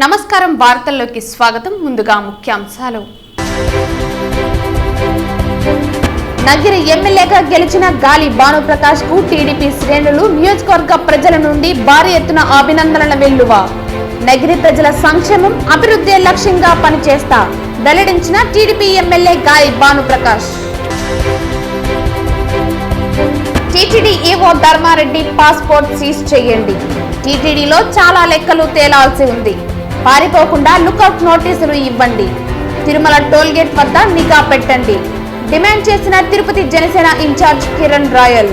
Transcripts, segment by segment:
నమస్కారం వార్తల్లోకి స్వాగతం. ముందుగా ముఖ్యాంశాలు. నగిరి ఎమ్మెల్యేగా గెలిచిన గాలి భానుప్రకాష్ కు టీడీపీ శ్రేణులు నియోజకవర్గ ప్రజల నుండి భారీ ఎత్తున అభినందనల వెల్లువ. నగిరి ప్రజల సంక్షేమం అభివృద్ధి లక్ష్యంగా పనిచేస్తా వెల్లడించిన TDP MLA Gali Bhanuprakash. TTD EO Dharmareddy passport seize చేయండి. టీటీడీలో చాలా లెక్కలు తేలాల్సి ఉంది. పారిపోకుండా లుకౌట్ నోటీసులు ఇవ్వండి. తిరుమల టోల్గేట్ వద్ద నిఘా పెట్టండి. డిమాండ్ చేసిన తిరుపతి జనసేన ఇన్ఛార్జ్ కిరణ్ రాయల్.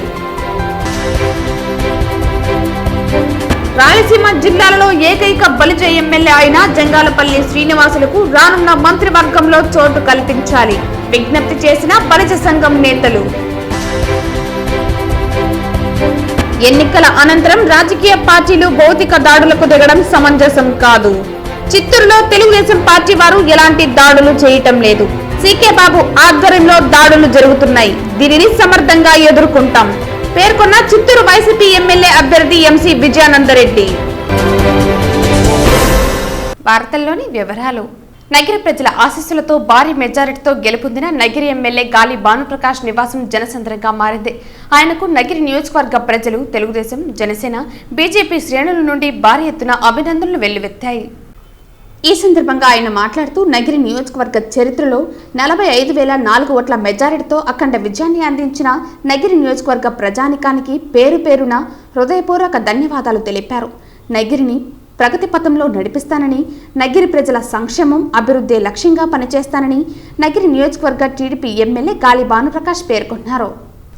రాయలసీమ జిల్లాలలో ఏకైక బలిజ ఎమ్మెల్యే అయిన జంగాలపల్లి శ్రీనివాసులకు రానున్న మంత్రివర్గంలో చోటు కల్పించాలి విజ్ఞప్తి చేసిన బలిజ సంఘం నేతలు. ఎన్నికల అనంతరం రాజకీయ పార్టీలు భౌతిక దాడులకు దిగడం సమంజసం కాదు. చిత్తూరులో తెలుగుదేశం పార్టీ వారు ఎలాంటి దాడులు చేయటం లేదు. సీకే బాబు ఆధ్వర్యంలో దాడులు జరుగుతున్నాయి. దీనిని సమర్థంగా ఎదుర్కొంటాం పేర్కొన్న చిత్తూరు వైసీపీ ఎమ్మెల్యే అభ్యర్థి ఎంసీ విజయానందరెడ్డి. వార్తల్లోని వివరాలు. నగిరి ప్రజల ఆశీస్సులతో భారీ మెజారిటీతో గెలుపొందిన నగిరి ఎమ్మెల్యే గాలి భానుప్రకాష్ నివాసం జనసంద్రంగా మారింది. ఆయనకు నగిరి నియోజకవర్గ ప్రజలు, తెలుగుదేశం, జనసేన, బీజేపీ శ్రేణుల నుండి భారీ ఎత్తున అభినందనలు వెల్లువెత్తాయి. ఈ సందర్భంగా ఆయన మాట్లాడుతూ నగిరి నియోజకవర్గ చరిత్రలో 45,004 ఓట్ల మెజారిటీతో అఖండ విజయాన్ని అందించిన నగిరి నియోజకవర్గ ప్రజానికానికి పేరు పేరున హృదయపూర్వక ధన్యవాదాలు తెలిపారు. నగిరిని ప్రగతి పథంలో నడిపిస్తానని, నగిరి ప్రజల సంక్షేమం అభివృద్ధి లక్ష్యంగా పనిచేస్తానని నగిరి నియోజకవర్గ టీడీపీ ఎమ్మెల్యే గాలి భానుప్రకాష్ పేర్కొన్నారు.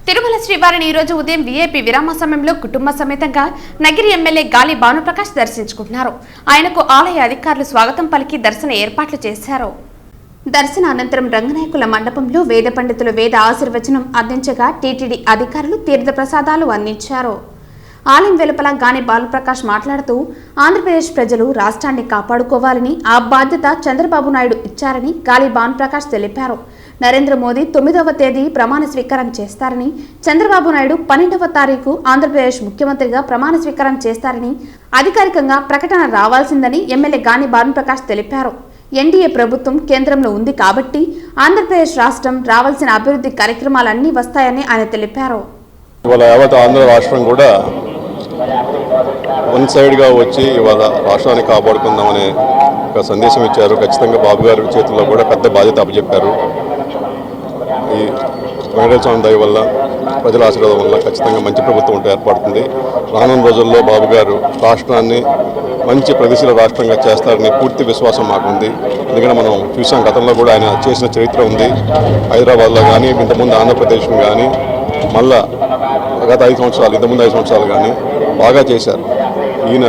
తిరుమల శ్రీవారిని ఈ రోజు ఉదయం వీఐపీ విరామ సమయంలో కుటుంబ సమేతంగా నగిరి ఎమ్మెల్యే గాలి భానుప్రకాష్ దర్శించుకుంటున్నారు. ఆయనకు ఆలయ అధికారులు స్వాగతం పలికి దర్శన ఏర్పాట్లు చేశారు. దర్శన అనంతరం రంగనాయకుల మండపంలో వేద పండితులు వేద ఆశీర్వచనం అందించగా టీటీడీ అధికారులు తీర్థ ప్రసాదాలు అందించారు. ఆలయం వెలుపల గాలి భానుప్రకాష్ మాట్లాడుతూ ఆంధ్రప్రదేశ్ ప్రజలు రాష్ట్రాన్ని కాపాడుకోవాలని ఆ బాధ్యత చంద్రబాబు నాయుడు ఇచ్చారని గాలి భానుప్రకాష్ తెలిపారు. నరేంద్ర మోదీ 9వ తేదీ ప్రమాణ స్వీకారం చేస్తారని, చంద్రబాబు నాయుడు 12వ తారీఖు ఆంధ్రప్రదేశ్ ముఖ్యమంత్రిగా ప్రమాణ స్వీకారం చేస్తారని అధికారికంగా ప్రకటన రావాల్సిందని ఎమ్మెల్యే గాలి భానుప్రకాష్ తెలిపారు. ఎన్డీఏ ప్రభుత్వం కేంద్రంలో ఉంది కాబట్టి ఆంధ్రప్రదేశ్ రాష్ట్రం రావాల్సిన అభివృద్ధి కార్యక్రమాలన్నీ వస్తాయని ఆయన తెలిపారు. ఇవాళ యావత్ ఆంధ్ర రాష్ట్రం కూడా వన్ సైడ్గా వచ్చి ఇవాళ రాష్ట్రాన్ని కాపాడుకుందామనే ఒక సందేశం ఇచ్చారు. ఖచ్చితంగా బాబు గారి చేతుల్లో కూడా పెద్ద బాధ్యత అప్పచెప్పారు. ఈ వెంకటేశ్వర స్వామి దయ వల్ల, ప్రజల ఆశీర్వాదం వల్ల ఖచ్చితంగా మంచి ప్రభుత్వం ఉంటే ఏర్పడుతుంది. రానున్న రోజుల్లో బాబు గారు రాష్ట్రాన్ని మంచి ప్రగతిశీల రాష్ట్రంగా చేస్తారని పూర్తి విశ్వాసం మాకుంది. ఎందుకంటే మనం చూసాం, గతంలో కూడా ఆయన చేసిన చరిత్ర ఉంది. హైదరాబాద్లో కానీ, ఇంతకుముందు ఆంధ్రప్రదేశ్ కానీ, మళ్ళా గత 5 సంవత్సరాలు, ఇంతకుముందు 5 సంవత్సరాలు కానీ బాగా చేశారు. ఈయన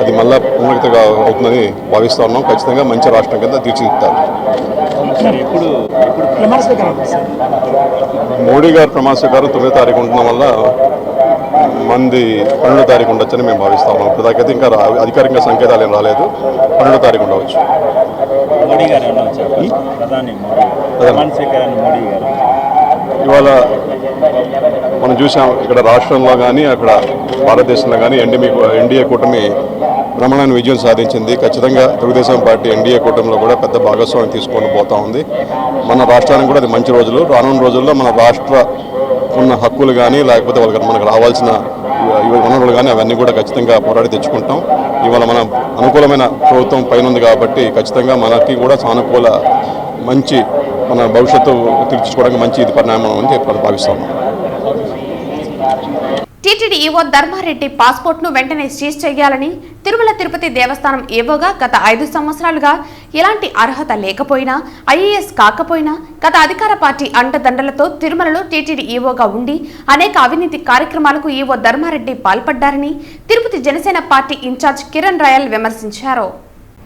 అది మళ్ళా పునరుక్తిగా అవుతుందని భావిస్తూ ఉన్నాం. ఖచ్చితంగా మంచి రాష్ట్రం కింద తీర్చిదిద్దుతారు. మోడీ గారు ప్రమాణ స్వీకారం 9వ తారీఖు ఉండడం వల్ల మంది 12వ తారీఖు ఉండొచ్చని మేము భావిస్తా ఉన్నాం. ఇప్పటికైతే ఇంకా అధికారికంగా సంకేతాలు ఏం రాలేదు. 12వ తారీఖు ఉండవచ్చు. ఇవాళ మనం చూసాం, ఇక్కడ రాష్ట్రంలో కానీ అక్కడ భారతదేశంలో కానీ ఎన్డీఏ కూటమి బ్రహ్మాండమైన విజయం సాధించింది. ఖచ్చితంగా తెలుగుదేశం పార్టీ ఎన్డీఏ కూటమిలో కూడా పెద్ద భాగస్వామ్యం తీసుకొని పోతా ఉంది. మన రాష్ట్రానికి కూడా అది మంచి రోజులు. రానున్న రోజుల్లో మన రాష్ట్ర ఉన్న హక్కులు కానీ, లేకపోతే మనకు రావాల్సిన వనరులు కానీ అవన్నీ కూడా ఖచ్చితంగా పోరాడి తెచ్చుకుంటాం. ఇవాళ మన అనుకూలమైన ప్రభుత్వం పైన ఉంది కాబట్టి ఖచ్చితంగా మనకి కూడా సానుకూల మంచి మన భవిష్యత్తు తీర్చుకోవడానికి మంచి ఇది పరిణామం అని చెప్పి భావిస్తాము. టీటీడీ ఈవో ధర్మారెడ్డి పాస్పోర్ట్ ను వెంటనే సీజ్ చేయాలని తిరుమల తిరుపతి దేవస్థానం ఈవోగా గత 5 సంవత్సరాలుగా ఎలాంటి అర్హత లేకపోయినా, ఐఏఎస్ కాకపోయినా గత అధికార పార్టీ అండదండలతో తిరుమలలో టీటీడీ ఈవోగా ఉండి అనేక అవినీతి కార్యక్రమాలకు ఈవో ధర్మారెడ్డి పాల్పడ్డారని తిరుపతి జనసేన పార్టీ ఇన్ఛార్జ్ కిరణ్ రాయల్ విమర్శించారు.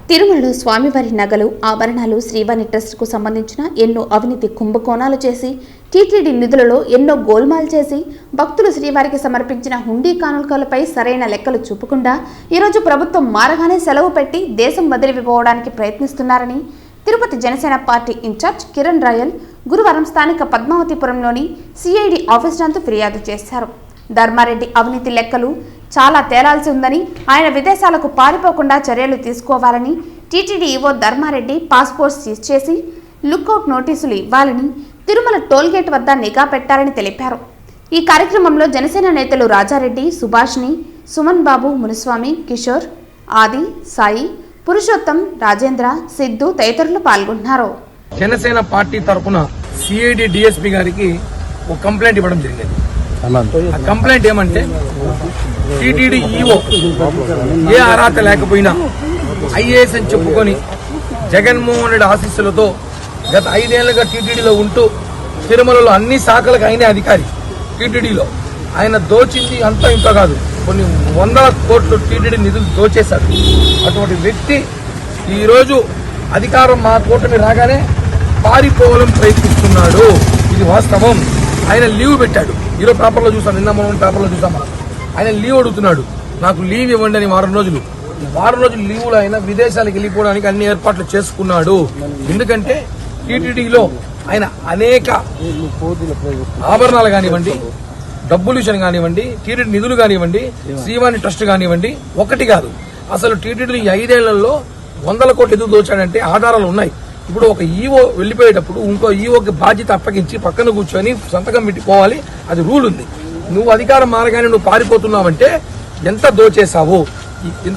తిరుమలలో స్వామివారి నగలు, ఆభరణాలు, శ్రీవాణి ట్రస్టుకు సంబంధించిన ఎన్నో అవినీతి కుంభకోణాలు చేసి, టీటీడీ నిధులలో ఎన్నో గోల్మాల్ చేసి, భక్తులు శ్రీవారికి సమర్పించిన హుండీ కానుకలపై సరైన లెక్కలు చూపకుండా ఈరోజు ప్రభుత్వం మారగానే సెలవు పెట్టి దేశం వదిలిపోవడానికి ప్రయత్నిస్తున్నారని తిరుపతి జనసేన పార్టీ ఇన్ఛార్జ్ కిరణ్ రాయల్ గురువారం స్థానిక పద్మావతిపురంలోని సిఐడి ఆఫీస్ నందు ఫిర్యాదు చేశారు. ధర్మారెడ్డి అవినీతి లెక్కలు చాలా తేలాల్సి ఉందని, ఆయన విదేశాలకు పారిపోకుండా చర్యలు తీసుకోవాలని, TTD EO Dharmareddy passport seize చేసి లుక్అవుట్ నోటీసులు ఇవ్వాలని, తిరుమల టోల్గేట్ వద్ద నిఘా పెట్టాలని తెలిపారు. ఈ కార్యక్రమంలో జనసేన నేతలు రాజారెడ్డి, సుభాష్ని, సుమన్ బాబు, మునుస్వామి, కిషోర్, ఆది, సాయి, పురుషోత్తం, రాజేంద్ర, సిద్ధు తదితరులు పాల్గొన్నారు. జనసేన పార్టీ తరఫున సిఐడి డిఎస్పీ గారికి ఒక కంప్లైంట్ ఇవ్వడం జరిగింది. ఆ కంప్లైంట్ ఏమంటే టీటీడీ ఈవో ఏ అర్హత లేకపోయినా ఐఏఎస్ అని చెప్పుకొని జగన్మోహన్ రెడ్డి ఆశీస్సులతో గత 5 ఏళ్లుగా టీటీడీలో ఉంటూ తిరుమలలో అన్ని శాఖలకు అయిన అధికారి. టీటీడీలో ఆయన దోచింది అంతా ఇంత కాదు, కొన్ని వందల కోట్లు టీటీడీ నిధులు దోచేశాడు. అటువంటి వ్యక్తి ఈరోజు అధికారం మా కూటమి రాగానే పారిపోవాలని ప్రయత్నిస్తున్నాడు. ఇది వాస్తవం. ఆయన లీవ్ పెట్టాడు. ఈరోజు పేపర్లో చూసాం, నిన్న మనం పేపర్లో చూసాం. ఆయన లీవ్ అడుగుతున్నాడు, నాకు లీవ్ ఇవ్వండి అని. వారం రోజులు లీవులు ఆయన విదేశాలకు వెళ్ళిపోవడానికి అన్ని ఏర్పాట్లు చేసుకున్నాడు. ఎందుకంటే టీటీడీలో ఆయన అనేక ఆభరణాలు కానివ్వండి, డబ్బుల విషయం కానివ్వండి, టీటీడీ నిధులు కానివ్వండి, శ్రీవాణి ట్రస్ట్ కానివ్వండి, ఒకటి కాదు అసలు టీటీడీ 5 ఏళ్లలో 100 కోట్లు ఎదురు దోచాడంటే ఆధారాలు ఉన్నాయి. ఇప్పుడు ఒక ఈవో వెళ్ళిపోయేటప్పుడు ఇంకో ఈవోకి బాధ్యత అప్పగించి పక్కన కూర్చొని సంతకం పెట్టుకోవాలి, అది రూల్ ఉంది. నువ్వు అధికారం మారగానే నువ్వు పారిపోతున్నావంటే ఎంత దోచేశావు.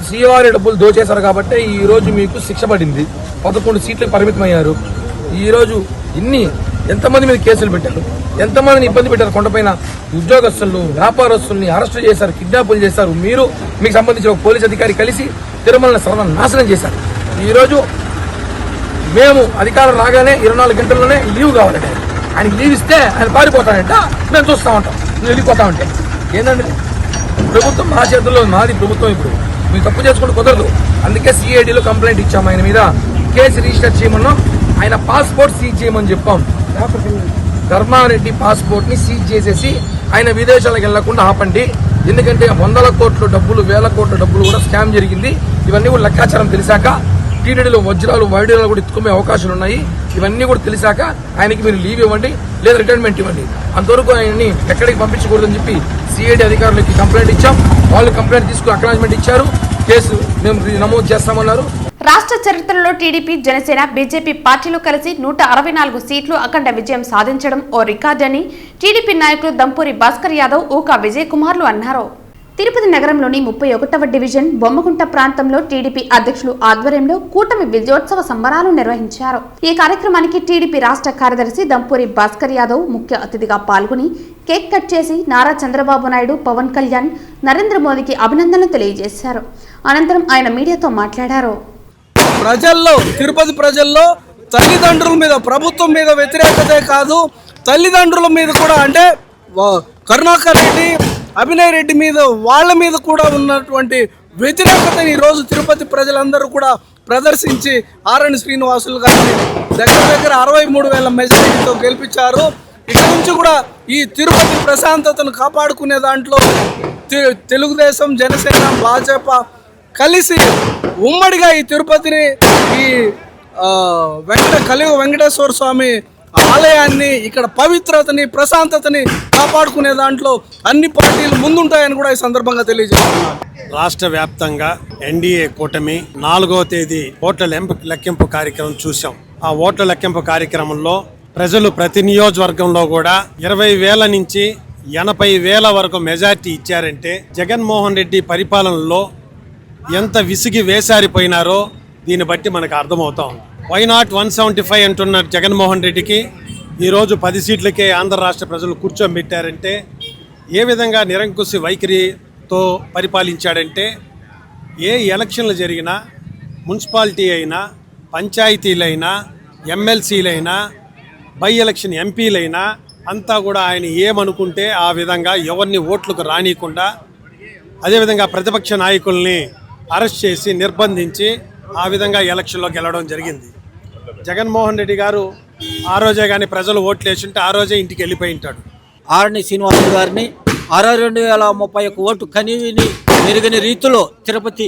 శ్రీవారి డబ్బులు దోచేశారు కాబట్టి ఈ రోజు మీకు శిక్ష పడింది. 11 సీట్లకు పరిమితమయ్యారు. ఈ రోజు ఎంతమంది మీద కేసులు పెట్టారు, ఎంతమందిని ఇబ్బంది పెట్టారు. కొండపైన ఉద్యోగస్తులను, వ్యాపారస్తుల్ని అరెస్టు చేశారు, కిడ్నాపులు చేశారు. మీకు సంబంధించిన ఒక పోలీస్ అధికారి కలిసి తిరుమలని సర్వనాశనం చేశారు. ఈరోజు మేము అధికారం రాగానే 24 గంటల్లోనే లీవ్ కావాలంటే ఆయనకి లీవ్ ఇస్తే ఆయన పారిపోతాడంట. మేము చూస్తూ ఉంటాం, నువ్వు వెళ్ళిపోతా ఉంటే. ఏంటంటే ప్రభుత్వం మా చేతుల్లో, మాది ప్రభుత్వం. ఇప్పుడు మీరు తప్పు చేసుకుంటూ కుదరదు. అందుకే సిఐడిలో కంప్లైంట్ ఇచ్చాము. ఆయన మీద కేసు రిజిస్టర్ చేయమన్నాం. ఆయన పాస్పోర్ట్ సీజ్ చేయమని చెప్పాం. ధర్మారెడ్డి పాస్పోర్ట్ ని సీజ్ చేసేసి ఆయన విదేశాలకు వెళ్లకుండా ఆపండి. ఎందుకంటే 100 కోట్ల డబ్బులు, 1000 కోట్ల డబ్బులు కూడా స్కామ్ జరిగింది. ఇవన్నీ కూడా లెక్కాచారం తెలిసాక టీటీడీలో వజ్రాలు, వైడ్రాలు కూడా ఎత్తుకునే అవకాశాలు ఉన్నాయి. ఇవన్నీ కూడా తెలిసాక ఆయనకి మీరు లీవ్ ఇవ్వండి, లేదా రిటైర్మెంట్ ఇవ్వండి. అంతవరకు ఆయన్ని ఎక్కడికి పంపించకూడదని చెప్పి సిఐడి అధికారులకి కంప్లైంట్ ఇచ్చాం. వాళ్ళు కంప్లైంట్ తీసుకుని అక్నాలెడ్జ్మెంట్ ఇచ్చారు. కేసు మేము నమోదు చేస్తామన్నారు. రాష్ట్ర చరిత్రలో టీడీపీ, జనసేన, బీజేపీ పార్టీలు కలిసి 164 సీట్లు అఖండ విజయం సాధించడం ఓ రికార్డని టీడీపీ నాయకులు దంపూరి భాస్కర్ యాదవ్, ఊకా విజయ్ కుమార్లు అన్నారు. తిరుపతి నగరంలోని 31వ డివిజన్ బొమ్మగుంట ప్రాంతంలో టీడీపీ అధ్యక్షులు ఆధ్వర్యంలో కూటమి విజయోత్సవ సంబరాలు నిర్వహించారు. ఈ కార్యక్రమానికి టీడీపీ రాష్ట్ర కార్యదర్శి దంపూరి భాస్కర్ యాదవ్ ముఖ్య అతిథిగా పాల్గొని కేక్ కట్ చేసి నారా చంద్రబాబు నాయుడు, పవన్ కళ్యాణ్, నరేంద్ర మోదీకి అభినందనలు తెలియజేశారు. అనంతరం ఆయన మీడియాతో మాట్లాడారు. తిరుపతి ప్రజల్లో తల్లిదండ్రుల మీద, ప్రభుత్వం మీద వ్యతిరేకతే కాదు, తల్లిదండ్రుల మీద కూడా, అంటే కరుణాకర్ రెడ్డి, అభినయ్ రెడ్డి మీద, వాళ్ళ మీద కూడా ఉన్నటువంటి వ్యతిరేకతని ఈరోజు తిరుపతి ప్రజలందరూ కూడా ప్రదర్శించి ఆర్ఎన్ శ్రీనివాసులు గారిని దగ్గర 63,000 మెజారిటీతో గెలిపించారు. ఇక్కడ నుంచి కూడా ఈ తిరుపతి ప్రశాంతతను కాపాడుకునే దాంట్లో తెలుగుదేశం, జనసేన, భాజపా కలిసి ఉమ్మడిగా ఈ తిరుపతిని, ఈ కలియుగ వెంకటేశ్వర స్వామి ఆలయాన్ని, ఇక్కడ పవిత్రతని, ప్రశాంతతని కాపాడుకునే దాంట్లో అన్ని పార్టీలు ముందుంటాయని కూడా ఈ సందర్భంగా తెలియజేస్తున్నారు. రాష్ట్ర వ్యాప్తంగా ఎన్డీఏ కూటమి 4వ తేదీ ఓట్ల లెక్కింపు కార్యక్రమం చూసాం. ఆ ఓట్ల లెక్కింపు కార్యక్రమంలో ప్రజలు ప్రతి నియోజకవర్గంలో కూడా 20,000 నుంచి 80,000 వరకు మెజార్టీ ఇచ్చారంటే జగన్మోహన్ రెడ్డి పరిపాలనలో ఎంత విసిగి వేసారిపోయినారో దీన్ని బట్టి మనకు అర్థమవుతాం. వై నాట్ 175 అంటున్న జగన్మోహన్ రెడ్డికి ఈరోజు 10 సీట్లకే ఆంధ్ర రాష్ట్ర ప్రజలు కూర్చోబెట్టారంటే ఏ విధంగా నిరంకుశ వైఖరితో పరిపాలించాడంటే, ఏ ఎలక్షన్లు జరిగినా, మున్సిపాలిటీ అయినా, పంచాయతీలైనా, ఎమ్మెల్సీలైనా, బై ఎలక్షన్ ఎంపీలైనా అంతా కూడా ఆయన ఏమనుకుంటే ఆ విధంగా ఎవరిని ఓట్లకు రానియకుండా, అదేవిధంగా ప్రతిపక్ష నాయకుల్ని అరెస్ట్ చేసి నిర్బంధించి ఆ విధంగా ఎలక్షన్లో గెలవడం జరిగింది. జగన్మోహన్ రెడ్డి గారు ఆ రోజే కానీ ప్రజలు ఓట్లు వేసింటే ఆ రోజే ఇంటికి వెళ్ళిపోయి ఉంటాడు. ఆర్ఎన్ శ్రీనివాసులు గారిని 62,031 ఓటు కనీవిని మెరుగని రీతిలో తిరుపతి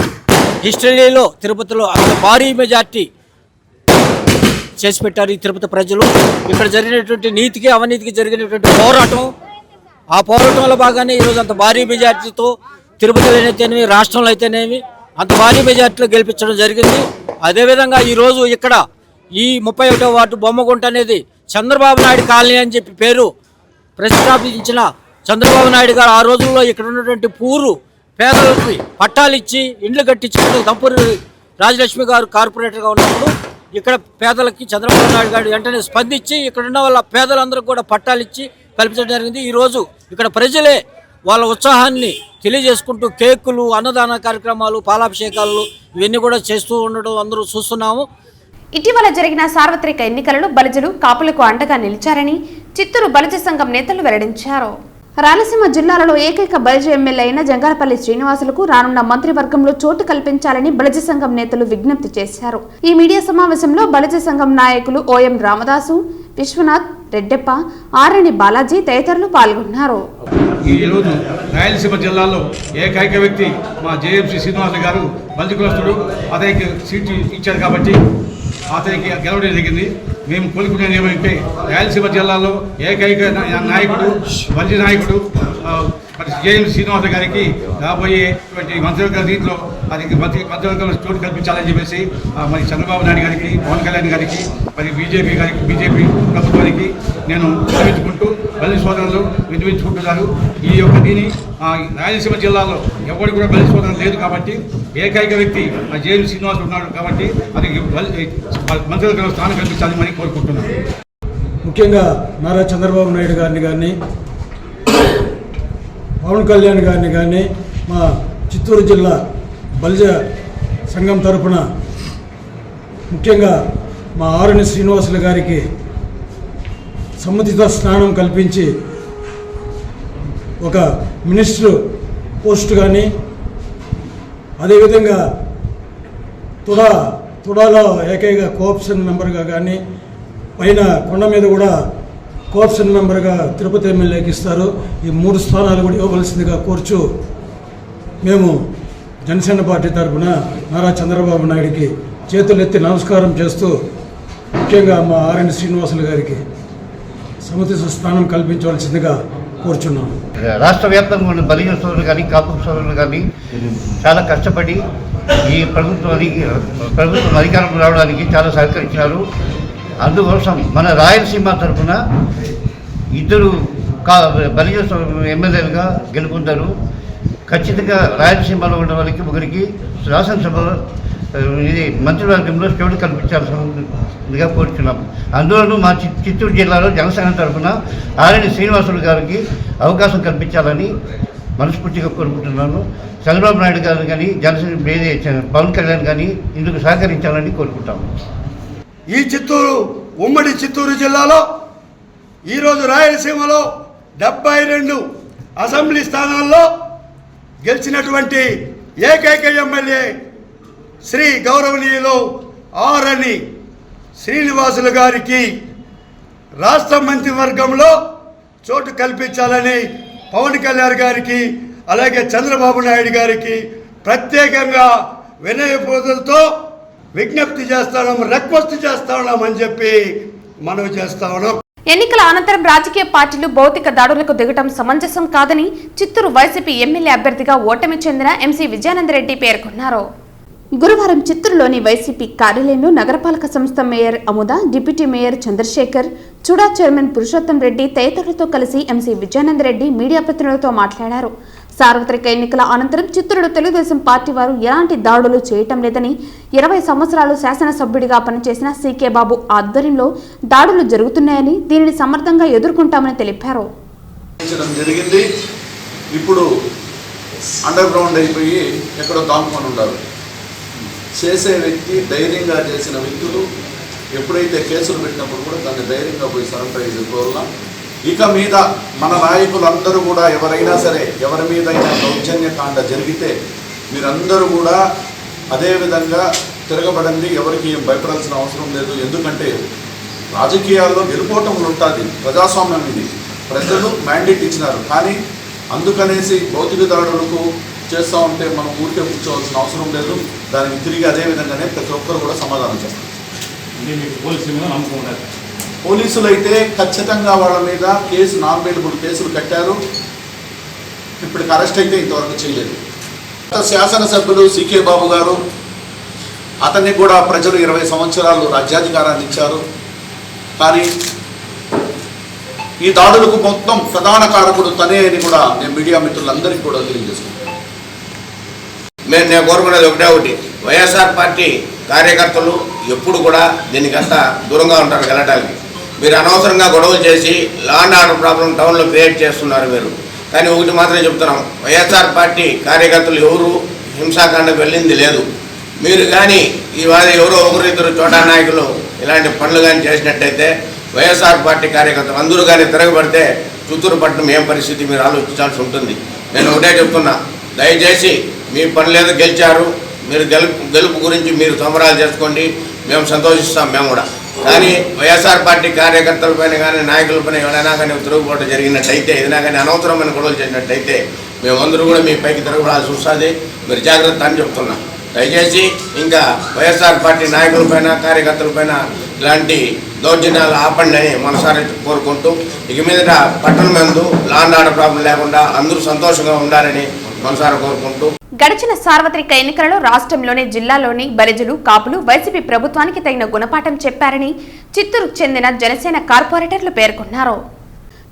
హిస్టరీలో, తిరుపతిలో అక్కడ భారీ మెజార్టీ చేసి పెట్టారు ఈ తిరుపతి ప్రజలు. ఇక్కడ జరిగినటువంటి నీతికి, అవినీతికి జరిగినటువంటి పోరాటం, ఆ పోరాటంలో భాగానే ఈరోజు అంత భారీ మెజార్టీతో తిరుపతిలో అయితేనేమి రాష్ట్రంలో అయితేనేమి అంత భారీ మెజార్టీలో గెలిపించడం జరిగింది. అదేవిధంగా ఈరోజు ఇక్కడ ఈ 31వ వార్డు బొమ్మగుంట అనేది చంద్రబాబు నాయుడు కాలనీ అని చెప్పి పేరు ప్రతిష్టాపించిన చంద్రబాబు నాయుడు గారు ఆ రోజుల్లో ఇక్కడ ఉన్నటువంటి పూరు పేదలకి పట్టాలు ఇచ్చి ఇండ్లు కట్టించుకుంటూ దంపూరి రాజలక్ష్మి గారు కార్పొరేటర్గా ఉన్నప్పుడు ఇక్కడ పేదలకి చంద్రబాబు నాయుడు గారు వెంటనే స్పందించి ఇక్కడ ఉన్న వాళ్ళ పేదలందరికీ కూడా పట్టాలు ఇచ్చి కల్పించడం జరిగింది. ఈరోజు ఇక్కడ ప్రజలే వాళ్ళ ఉత్సాహాన్ని తెలియజేసుకుంటూ కేకులు, అన్నదాన కార్యక్రమాలు, పాలాభిషేకాలు ఇవన్నీ కూడా చేస్తూ ఉండడం అందరూ చూస్తున్నాము. ఇటీవల జరిగిన సార్వత్రిక ఎన్నికలలో బలిజలు కాపులకు అండగా నిలిచారని చిత్తూరు బలిజ సంఘం నేతలు వెల్లడించారు. రాయలసీమ జిల్లాలలో ఏకైక బలిజ ఎమ్మెల్యే అయిన జంగారపల్లి శ్రీనివాసులకు రానున్న మంత్రివర్గంలో చోటు కల్పించాలని బలిజ సంఘం నేతలు విజ్ఞప్తి చేశారు. ఈ మీడియా సమావేశంలో బలిజ సంఘం నాయకులు ఓఎం రామదాసు, విశ్వనాథ్, రెడ్డెప్ప, ఆరణి బాలాజీ తదితరులు పాల్గొన్నారు. ఈరోజు రాయలసీమ జిల్లాలో ఏకైక వ్యక్తి మా జేఎంసీ శ్రీనివాసులు గారు బలిజ కులస్తుడు. అతనికి సీటు ఇచ్చారు కాబట్టి అతనికి గెలవడం జరిగింది. మేము కోరుకునేది ఏమంటే రాయలసీమ జిల్లాలో ఏకైక నాయకుడు బలిజ నాయకుడు మరి జేఎంసీ శ్రీనివాసులు గారికి రాబోయేటువంటి మంత్రివర్గ రీతిలో అది మంత్రివర్గంలో చోటు కల్పించాలని చెప్పేసి మరి చంద్రబాబు నాయుడు గారికి, పవన్ కళ్యాణ్ గారికి, మరి బీజేపీ ప్రభుత్వానికి నేను విన్నవించుకుంటూ బలిజ సోదరులు విన్నవించుకుంటున్నారు. ఈ యొక్క దీని రాయలసీమ జిల్లాలో ఎవరు కూడా బలిజ సోదరం లేదు కాబట్టి ఏకైక వ్యక్తి జేఎంసీ శ్రీనివాసులు ఉన్నాడు కాబట్టి అతనికి మంత్రివర్గంలో స్థానం కల్పించాలని మరి కోరుకుంటున్నాను. ముఖ్యంగా నారా చంద్రబాబు నాయుడు గారిని కానీ, పవన్ కళ్యాణ్ గారిని కానీ మా చిత్తూరు జిల్లా బలిజ సంఘం తరపున ముఖ్యంగా మా ఆరణి శ్రీనివాసులు గారికి సముచిత స్థానం కల్పించి ఒక మినిస్టర్ పోస్ట్ కానీ, అదేవిధంగా తుడాలో ఏకైక కోఆప్షన్ మెంబర్గా కానీ, పైన కొండ మీద కూడా కోఆప్షన్ మెంబర్గా తిరుపతి ఎమ్మెల్యేకి ఇస్తారు. ఈ 3 స్థానాలు కూడా ఇవ్వవలసిందిగా కోర్చు మేము జనసేన పార్టీ తరఫున నారా చంద్రబాబు నాయుడికి చేతులెత్తి నమస్కారం చేస్తూ ముఖ్యంగా మా ఆర్ఎన్ శ్రీనివాసులు గారికి సముచిత స్థానం కల్పించవలసిందిగా కోరుచున్నాను. రాష్ట్ర వ్యాప్తంగా ఉన్న బలిజ సోదరులు కానీ, కాపు సోదరులు కానీ చాలా కష్టపడి ఈ ప్రభుత్వం అధికారంలో రావడానికి చాలా సహకరించారు. అందుకోసం మన రాయలసీమ తరఫున 2 బలిజ ఎమ్మెల్యేలుగా గెలుపొందారు. ఖచ్చితంగా రాయలసీమలో ఉన్న వాళ్ళకి ఒకరికి శాసనసభలో ఇది మంత్రివర్గంలో చోటు కల్పించాల్సిందిగా కోరుచున్నాం. అందులోనూ మా చిత్తూరు జిల్లాలో జనసేన తరఫున ఆరణి శ్రీనివాసులు గారికి అవకాశం కల్పించాలని మనస్ఫూర్తిగా కోరుకుంటున్నాను. చంద్రబాబు నాయుడు గారు కానీ, జనసేన పవన్ కళ్యాణ్ కానీ ఇందుకు సహకరించాలని కోరుకుంటాము. ఈ ఉమ్మడి చిత్తూరు జిల్లాలో ఈరోజు రాయలసీమలో 72 అసెంబ్లీ స్థానాల్లో గెలిచినటువంటి ఏకైక ఎమ్మెల్యే శ్రీ గౌరవనీయులు ఆరణి శ్రీనివాసులు గారికి రాష్ట్ర మంత్రివర్గంలో చోటు కల్పించాలని పవన్ కళ్యాణ్ గారికి, అలాగే చంద్రబాబు నాయుడు గారికి ప్రత్యేకంగా వినయపూజలతో విజ్ఞప్తి చేస్తాం, రిక్వెస్ట్ చేస్తామని చెప్పి మనవి చేస్తా ఉన్నాం. ఎన్నికల అనంతరం రాజకీయ పార్టీలు భౌతిక దాడులకు దిగటం సమంజసం కాదని చిత్తూరు వైసీపీ ఎమ్మెల్యే అభ్యర్థిగా ఓటమి చెందిన ఎంసీ విజయానందరెడ్డి పేర్కొన్నారు. గురువారం చిత్తూరులోని వైసీపీ కార్యాలయంలో నగరపాలక సంస్థ mayor Amuda, deputy mayor Chandrasekhar, Chuda chairman Purushottam Reddy తదితరులతో కలిసి ఎంసీ విజయానందరెడ్డి మీడియా ప్రతినిధులతో మాట్లాడారు. సార్వత్రిక ఎన్నికల అనంతరం చిత్తూరులో తెలుగుదేశం పార్టీ వారు ఎలాంటి దాడులు చేయటం లేదని, 20 సంవత్సరాలు శాసనసభ్యుడిగా పనిచేసిన సీకే బాబు ఆధ్వర్యంలో దాడులు జరుగుతున్నాయని, దీనిని సమర్థంగా ఎదుర్కొంటామని తెలిపారు. ఇప్పుడు అండర్ గ్రౌండ్ అయిపోయి ఎక్కడో దాముకొని ఉండాలి. చేసే వ్యక్తి ధైర్యంగా చేసిన వ్యక్తులు ఎప్పుడైతే కేసులు పెట్టినప్పుడు కూడా దాన్ని ధైర్యంగా పోయి సరెండర్ చేసుకోవాలా. ఇక మీద మన నాయకులందరూ కూడా ఎవరైనా సరే ఎవరి మీదైనా దౌర్జన్యకాండ జరిగితే మీరందరూ కూడా అదేవిధంగా తిరగబడండి. ఎవరికి ఏం భయపడాల్సిన అవసరం లేదు. ఎందుకంటే రాజకీయాల్లో గెలుపోవటములు ఉంటుంది, ప్రజాస్వామ్యం ఇది, ప్రజలు మ్యాండేట్ ఇచ్చినారు. కానీ అందుకనేసి భౌతిక దాడులకు చేస్తూ ఉంటే మనం ఊరికే కూర్చోవాల్సిన అవసరం లేదు. దానికి తిరిగి అదే విధంగానే ప్రతి ఒక్కరు కూడా సమాధానం చేస్తారు. పోలీసులు అయితే ఖచ్చితంగా వాళ్ళ మీద కేసు నాన్ బెయిలబుల్ కేసులు కట్టారు. ఇప్పటికి అరెస్ట్ అయితే ఇంతవరకు చేయలేదు. శాసనసభ్యులు సికే బాబు గారు, అతన్ని కూడా ప్రజలు 20 సంవత్సరాలు రాజ్యాధికారాన్ని ఇచ్చారు. కానీ ఈ దాడులకు మొత్తం ప్రధాన కారకుడు తనే అని కూడా నేను మీడియా మిత్రులందరికీ కూడా తెలియజేస్తున్నాను. నేను కోరుకునేది ఒకటి, వైఎస్ఆర్ పార్టీ కార్యకర్తలు ఎప్పుడు కూడా దీనికంతా దూరంగా ఉంటారు వెళ్ళడానికి. మీరు అనవసరంగా గొడవలు చేసి లా అండ్ ఆర్డర్ ప్రాబ్లం టౌన్లో క్రియేట్ చేస్తున్నారు మీరు. కానీ ఒకటి మాత్రమే చెప్తున్నాం, వైఎస్ఆర్ పార్టీ కార్యకర్తలు ఎవరు హింసాకాండకు వెళ్ళింది లేదు. మీరు కానీ ఇవాళ ఎవరో ఒకరిద్దరు చోటా నాయకులు ఇలాంటి పనులు కానీ చేసినట్టయితే వైఎస్ఆర్ పార్టీ కార్యకర్తలు అందరూ కానీ తిరగబడితే చిత్తూరు పట్టణం ఏం పరిస్థితి మీరు ఆలోచించాల్సి ఉంటుంది. నేను ఒకటే చెప్తున్నా, దయచేసి మీ పని లేదు, గెలిచారు, మీరు గెలుపు గురించి మీరు సంబరాలు చేసుకోండి, మేము సంతోషిస్తాం మేము కూడా. కానీ వైఎస్ఆర్ పార్టీ కార్యకర్తలపైన కానీ నాయకులపైన ఎవరైనా కానీ తిరుగుబాటు జరిగినట్టయితే, ఏదైనా కానీ అనవసరమైన గొడవలు చేసినట్టయితే మేమందరూ కూడా మీ పైకి తిరగబడాల్సి వస్తుంది. మీరు జాగ్రత్త అని చెప్తున్నా. దయచేసి ఇంకా వైఎస్ఆర్ పార్టీ నాయకులపైన కార్యకర్తలపైన ఇలాంటి దౌర్జన్యాలు ఆపండి అని మనసారి కోరుకుంటూ, ఇక మీదట పట్టణం నందు లా అండ్ ఆర్డర్ ప్రాబ్లం లేకుండా అందరూ సంతోషంగా ఉండాలని మనసారి కోరుకుంటూ, గడిచిన సార్వత్రిక ఎన్నికలలో రాష్ట్రంలోని జిల్లాలోని బలిజలు, కాపులు వైసీపీ ప్రభుత్వానికి తగిన గుణపాఠం చెప్పారని చిత్తూరుకు చెందిన జనసేన కార్పొరేటర్లు పేర్కొన్నారు.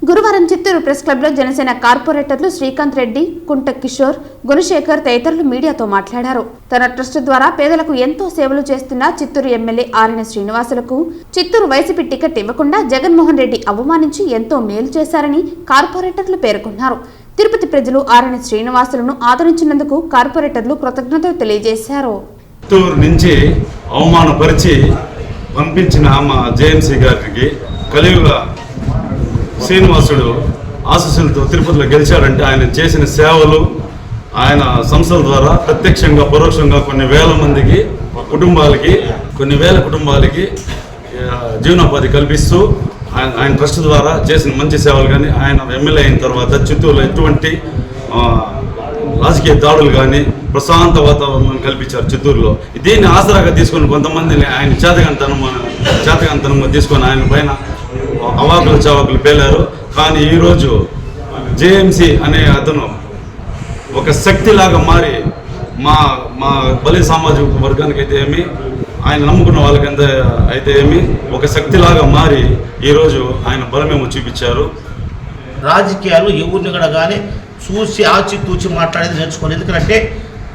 గురువారం చిత్తూరు ప్రెస్ క్లబ్లో జనసేన కార్పొరేటర్లు శ్రీకాంత్ రెడ్డి, కుంట కిషోర్, గుణశేఖర్ తదితరులు మీడియాతో మాట్లాడారు. తన ట్రస్ట్ ద్వారా పేదలకు ఎంతో సేవలు చేస్తున్న చిత్తూరు ఎమ్మెల్యే ఆర్ఎన్ శ్రీనివాసులకు చిత్తూరు వైసీపీ టికెట్ ఇవ్వకుండా జగన్మోహన్ రెడ్డి అవమానించి ఎంతో మేలు చేశారని కార్పొరేటర్లు పేర్కొన్నారు. తిరుపతి ప్రజలు ఆర్ఎన్ శ్రీనివాసులను ఆదరించినందుకు కార్పొరేటర్లు కృతజ్ఞతలు తెలియజేశారు. చిత్తూరు నుంచి అవమానపరిచి పంపించిన మా జేఎంసీ గారికి కలియుగ శ్రీనివాసుడు ఆశీస్సులతో తిరుపతిలో గెలిచాడంటే ఆయన చేసిన సేవలు, ఆయన సంస్థల ద్వారా ప్రత్యక్షంగా పరోక్షంగా కొన్ని వేల కుటుంబాలకి జీవనోపాధి కల్పిస్తూ ఆయన ట్రస్ట్ ద్వారా చేసిన మంచి సేవలు కానీ, ఆయన ఎమ్మెల్యే అయిన తర్వాత చిత్తూరులో ఎటువంటి రాజకీయ దాడులు కానీ ప్రశాంత వాతావరణం కల్పించారు చిత్తూరులో. దీన్ని ఆసరాగా తీసుకొని కొంతమందిని ఆయన చేతకంతనం తీసుకొని ఆయన పైన అవాకులు చవాకులు పేలారు. కానీ ఈరోజు జేఎంసీ అనే అతను ఒక శక్తిలాగా మారి మా బలి సామాజిక వర్గానికి అయితే ఏమి, ఆయన నమ్ముకున్న వాళ్ళకంత అయితే ఏమి, ఒక శక్తిలాగా మారి ఈరోజు ఆయన బలమేమో చూపించారు. రాజకీయాలు ఎవరిని కూడా కానీ చూసి ఆచితూచి మాట్లాడేది నేర్చుకోవాలి. ఎందుకంటే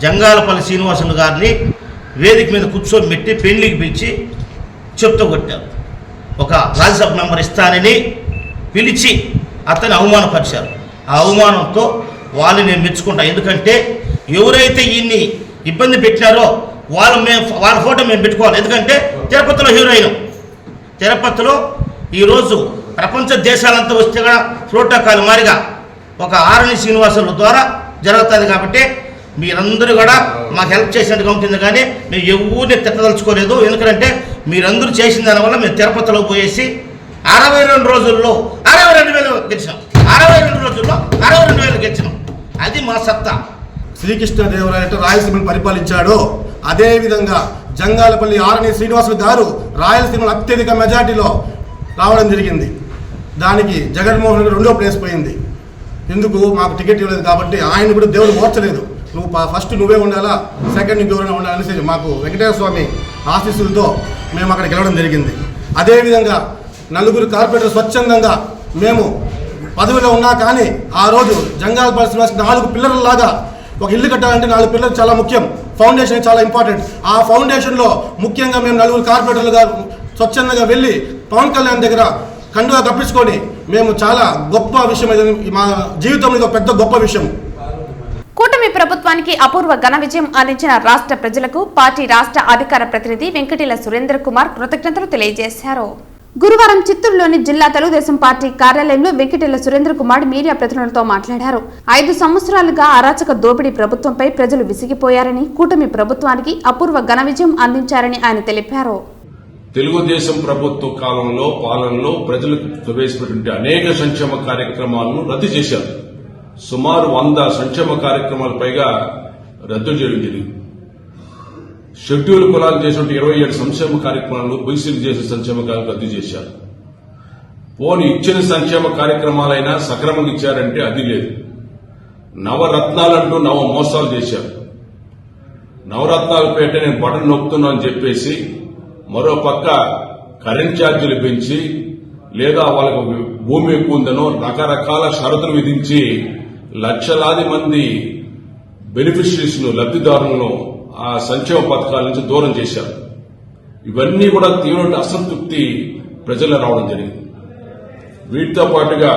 జంగాలపల్లి శ్రీనివాసులు గారిని వేదిక మీద కూర్చొని పెట్టి పెళ్లికి పిలిచి చెప్తూ కొట్టారు. ఒక రాజ్యసభ మెంబర్ ఇస్తానని పిలిచి అతన్ని అవమానపరిచారు. ఆ అవమానంతో వాళ్ళని నేను మెచ్చుకుంటా. ఎందుకంటే ఎవరైతే ఈయన్ని ఇబ్బంది పెట్టినారో వాళ్ళ ఫోటో మేము పెట్టుకోవాలి. ఎందుకంటే తిరుపతిలో హీరోయిన్, తిరుపతిలో ఈరోజు ప్రపంచ దేశాలంతా వస్తే కూడా ప్రోటోకాల్ మారిగా ఒక ఆర్ఎన్ శ్రీనివాసుల ద్వారా జరుగుతుంది. కాబట్టి మీరందరూ కూడా మాకు హెల్ప్ చేసినట్టుగా ఉంటుంది. కానీ మేము ఎవరిని తిట్టదలుచుకోలేదు. ఎందుకంటే మీరందరూ చేసిన దానివల్ల మేము తిరుపతిలో పోయేసి 62 రోజుల్లో 62,000 గెలిచినాం. 62 రోజుల్లో 62,000 గెలిచినాం. అది మా సత్తా. శ్రీకృష్ణదేవరాయలు రాయలసీమను పరిపాలించాడు. అదేవిధంగా జంగాలపల్లి ఆర్ఎన్ శ్రీనివాసులు గారు రాయలసీమలో అత్యధిక మెజార్టీలో రావడం జరిగింది. దానికి జగన్మోహన్ రెడ్డి 2వ ప్లేస్ పోయింది. ఎందుకు? మాకు టికెట్ ఇవ్వలేదు కాబట్టి. ఆయన కూడా దేవుడు ఓర్చలేదు. నువ్వు ఫస్ట్ నువ్వే ఉండాలా, సెకండ్ ఇంకెవరైనా ఉండాలనేసి మాకు వెంకటేశ్వర స్వామి ఆశీస్సులతో మేము అక్కడ గెలవడం జరిగింది. అదేవిధంగా 4 కార్పొరేటర్ స్వచ్ఛందంగా మేము పదవిలో ఉన్నా కానీ ఆ రోజు జంగాలపల్లి శ్రీనివాస్ 4 పిల్లర్లలాగా ఒక ఇల్లు కట్టాలంటే 4 పిల్లలు చాలా ముఖ్యం. ఫౌండేషన్ చాలా ఇంపార్టెంట్. ఆ ఫౌండేషన్లో ముఖ్యంగా మేము 4 కార్పొరేటర్లుగా స్వచ్ఛందంగా వెళ్ళి పవన్ కళ్యాణ్ దగ్గర కండుగా తప్పించుకొని మేము చాలా గొప్ప విషయం, మా జీవితంలో ఇది ఒక పెద్ద గొప్ప విషయం. కూటమి ప్రభుత్వానికి అపూర్వ ఘన విజయం అందించిన రాష్ట్ర ప్రజలకు పార్టీ రాష్ట్ర అధికార ప్రతినిధి వెంకటేల సురేంద్ర కుమార్ కృతజ్ఞతలు తెలియజేశారు. గురువారం చిత్తూరులోని జిల్లా తెలుగుదేశం పార్టీ కార్యాలయంలో వెంకటేల సురేంద్ర కుమార్ మీడియా ప్రతినిధులతో మాట్లాడారు. 5 సంవత్సరాలుగా అరాచక దోపిడీ ప్రభుత్వంపై ప్రజలు విసిగిపోయారని, కూటమి ప్రభుత్వానికి అపూర్వ ఘన విజయం అందించారని ఆయన తెలిపారు. తెలుగుదేశం ప్రభుత్వ కాలంలో పాలనలో ప్రజలకు ప్రవేశపెట్టిన అనేక సంక్షేమ కార్యక్రమాలను రద్దు చేశారు. సుమారు 100 సంక్షేమ కార్యక్రమాల పైగా రద్దు చేయడం జరిగింది. షెడ్యూల్ కులాలు చేసిన 27 సంక్షేమ కార్యక్రమాలు, బీసీలు చేసిన సంక్షేమ కార్యక్రమాలు రద్దు చేశారు. పోనీ ఇచ్చిన సంక్షేమ కార్యక్రమాలైనా సక్రమంగా ఇచ్చారంటే అది లేదు. నవరత్నాలంటూ నవ మోసాలు చేశారు. నవరత్నాలపేట నేను బటన్ నొక్కుతున్నా అని చెప్పేసి మరో పక్క కరెంట్ ఛార్జీలు పెంచి లేదా వాళ్ళకు భూమి ఎక్కువ ఉందనో రకరకాల షరతులు విధించి లక్షలాది మంది బెనిఫిషరీస్ ను లబ్దిదారులను ఆ సంక్షేమ పథకాల నుంచి దూరం చేశారు. ఇవన్నీ కూడా తీవ్ర అసంతృప్తి ప్రజల్లో రావడం జరిగింది. వీటితో పాటుగా